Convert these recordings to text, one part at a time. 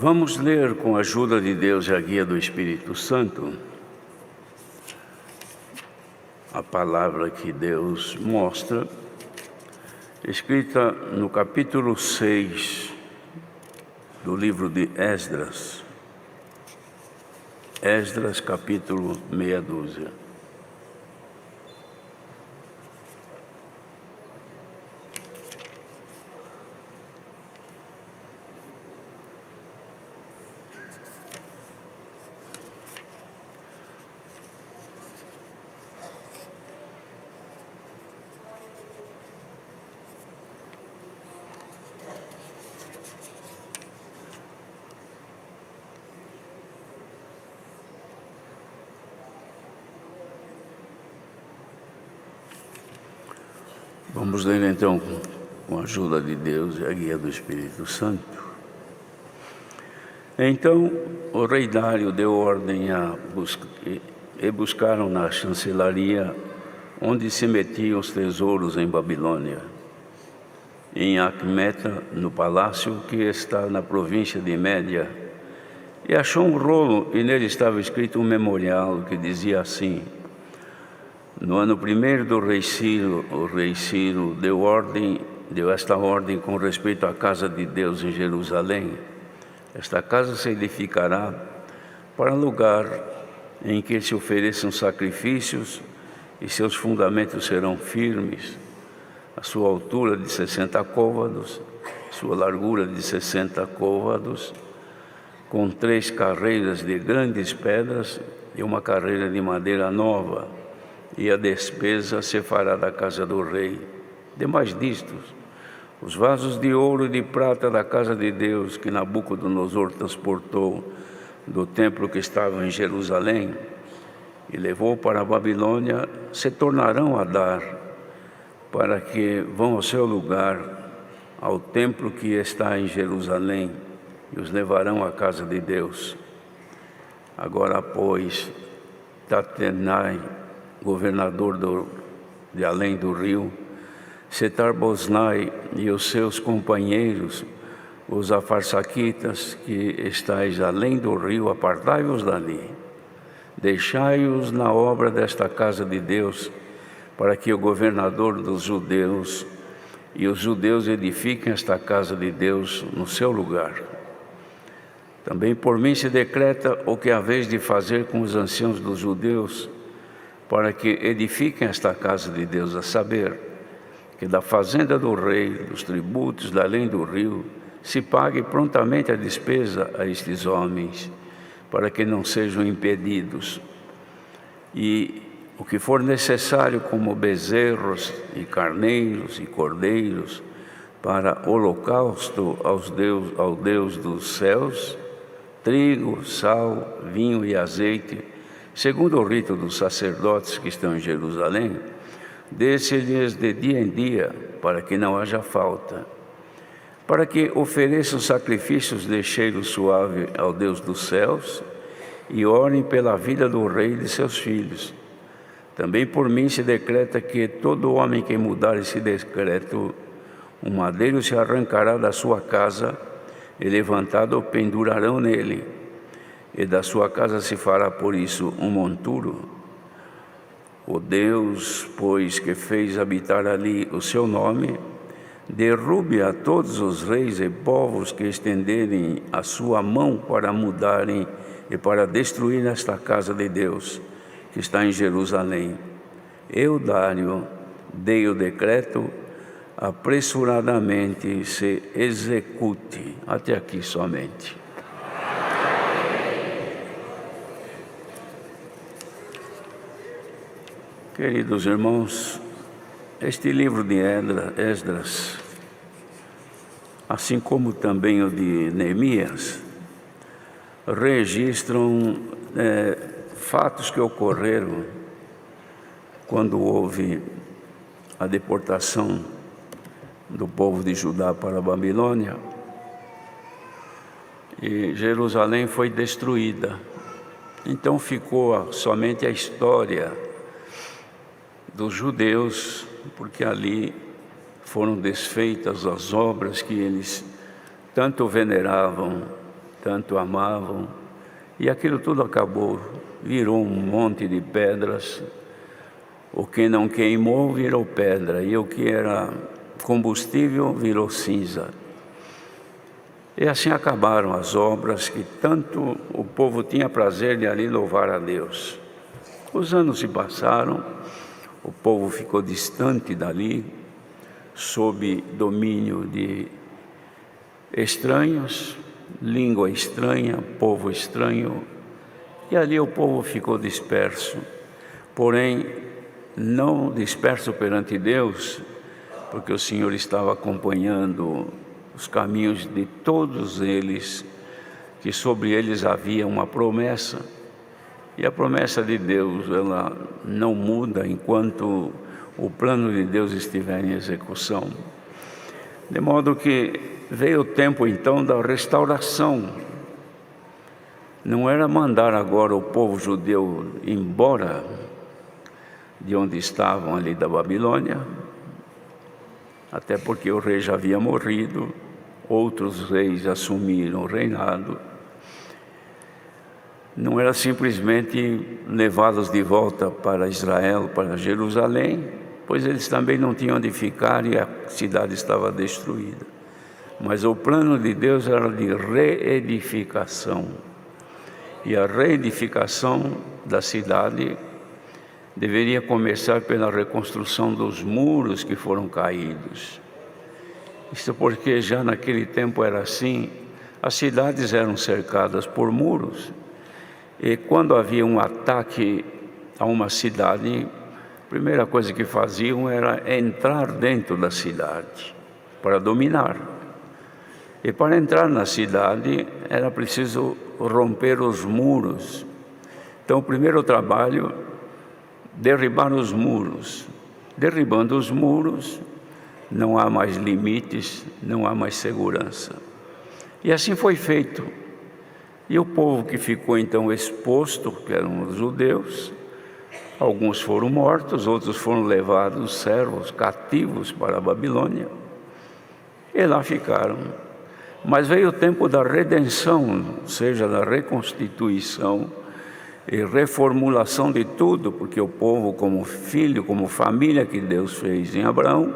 Vamos ler com a ajuda de Deus e a guia do Espírito Santo a palavra que Deus mostra, escrita no capítulo 6 do livro de Esdras. Esdras, capítulo meia dúzia. Vamos ler então com a ajuda de Deus e a guia do Espírito Santo. Então o rei Dário deu ordem e buscaram na chancelaria onde se metiam os tesouros em Babilônia, em Acmeta, no palácio que está na província de Média, e achou um rolo e nele estava escrito um memorial que dizia assim: no ano primeiro do rei Ciro, o rei Ciro deu esta ordem com respeito à casa de Deus em Jerusalém. Esta casa se edificará para lugar em que se ofereçam sacrifícios e seus fundamentos serão firmes. A sua altura de 60 côvados, sua largura de 60 côvados, com 3 carreiras de grandes pedras e uma carreira de madeira nova. E a despesa se fará da casa do rei. Demais disto, os vasos de ouro e de prata da casa de Deus que Nabucodonosor transportou do templo que estava em Jerusalém e levou para a Babilônia, se tornarão a dar, para que vão ao seu lugar, ao templo que está em Jerusalém, e os levarão à casa de Deus. Agora, pois, Tatenai, governador de além do rio, Setar-Boznai e os seus companheiros, os afarsaquitas que estáis além do rio, apartai-vos dali. Deixai-os na obra desta casa de Deus, para que o governador dos judeus e os judeus edifiquem esta casa de Deus no seu lugar. Também por mim se decreta o que haveis de fazer com os anciãos dos judeus, para que edifiquem esta casa de Deus, a saber, que da fazenda do rei, dos tributos da além do rio, se pague prontamente a despesa a estes homens, para que não sejam impedidos. E o que for necessário, como bezerros e carneiros e cordeiros, para holocausto ao Deus dos céus, trigo, sal, vinho e azeite, segundo o rito dos sacerdotes que estão em Jerusalém, dê-se-lhes de dia em dia, para que não haja falta, para que ofereçam sacrifícios de cheiro suave ao Deus dos céus e orem pela vida do rei e de seus filhos. Também por mim se decreta que todo homem que mudar esse decreto, um madeiro se arrancará da sua casa e levantado o pendurarão nele, e da sua casa se fará por isso um monturo. O Deus, pois, que fez habitar ali o seu nome, derrube a todos os reis e povos que estenderem a sua mão para mudarem e para destruir esta casa de Deus, que está em Jerusalém. Eu, Dário, dei o decreto, apressuradamente se execute. Até aqui somente. Queridos irmãos, este livro de Esdras, assim como também o de Neemias, registram fatos que ocorreram quando houve a deportação do povo de Judá para a Babilônia e Jerusalém foi destruída. Então ficou somente a história dos judeus, porque ali foram desfeitas as obras que eles tanto veneravam tanto amavam, e aquilo tudo acabou, virou um monte de pedras. O que não queimou virou pedra, e o que era combustível virou cinza. E assim acabaram as obras que tanto o povo tinha prazer de ali louvar a Deus. Os anos se passaram, o povo ficou distante dali, sob domínio de estranhos, língua estranha, povo estranho, e ali o povo ficou disperso. Porém, não disperso perante Deus, porque o Senhor estava acompanhando os caminhos de todos eles, que sobre eles havia uma promessa, e a promessa de Deus, ela não muda enquanto o plano de Deus estiver em execução. De modo que veio o tempo então da restauração. Não era mandar agora o povo judeu embora de onde estavam ali da Babilônia, até porque o rei já havia morrido, outros reis assumiram o reinado. Não era simplesmente levá-los de volta para Israel, para Jerusalém, pois eles também não tinham onde ficar e a cidade estava destruída. Mas o plano de Deus era de reedificação. E a reedificação da cidade deveria começar pela reconstrução dos muros que foram caídos. Isso porque já naquele tempo era assim, as cidades eram cercadas por muros, e quando havia um ataque a uma cidade, a primeira coisa que faziam era entrar dentro da cidade, para dominar. E para entrar na cidade era preciso romper os muros. Então o primeiro trabalho, derribar os muros. Derribando os muros, não há mais limites, não há mais segurança. E assim foi feito. E o povo que ficou então exposto, que eram os judeus, alguns foram mortos, outros foram levados servos, cativos para a Babilônia, e lá ficaram. Mas veio o tempo da redenção, ou seja, da reconstituição e reformulação de tudo, porque o povo, como filho, como família que Deus fez em Abraão,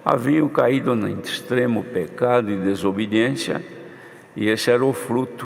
haviam caído no extremo pecado e desobediência, e esse era o fruto